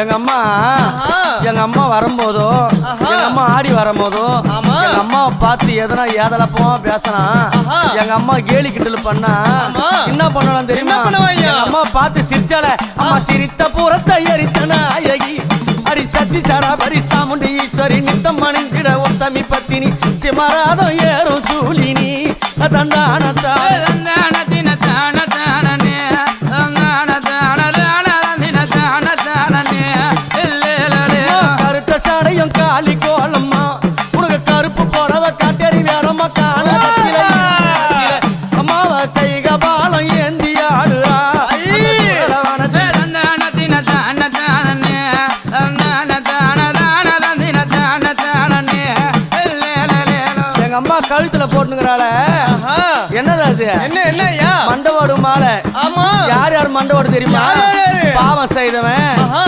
எங்க அம்மா வரும்போதோ எங்க அம்மா ஆடி வரும்போதோ எங்க அம்மாவை பார்த்து எதனா ஏதலப்பமா பேசினா எங்க அம்மா கேலி கிண்டல் பண்ணா என்ன பண்ணலாம் தெரியுமா? எங்க அம்மா பார்த்து சிரிச்சால அம்மா சிரித்த பூரத்தை எரித்தன அழகி அடி சத்தி சாரா பரி சாமுண்டி ஈஸ்வரி நித்தம் மணிங்கிட உத்தமி பத்தினி சிமராதம் ஏறும் சூலினி தந்தானத்தா கருத்த சாடையும் காலி கோலம்மா உனக்கு கருப்பு போறவ காட்டேரி வேறம்மா காண அம்மாவ கைக பாலம் ஏந்தி ஆடுறா எங்க அம்மா கழுத்துல போட்டுங்கிறாள என்னது அது? என்ன மண்டவோடு மாலை. யார் யார் மண்டவோடு தெரியுமா? பாவம் செய்தவன்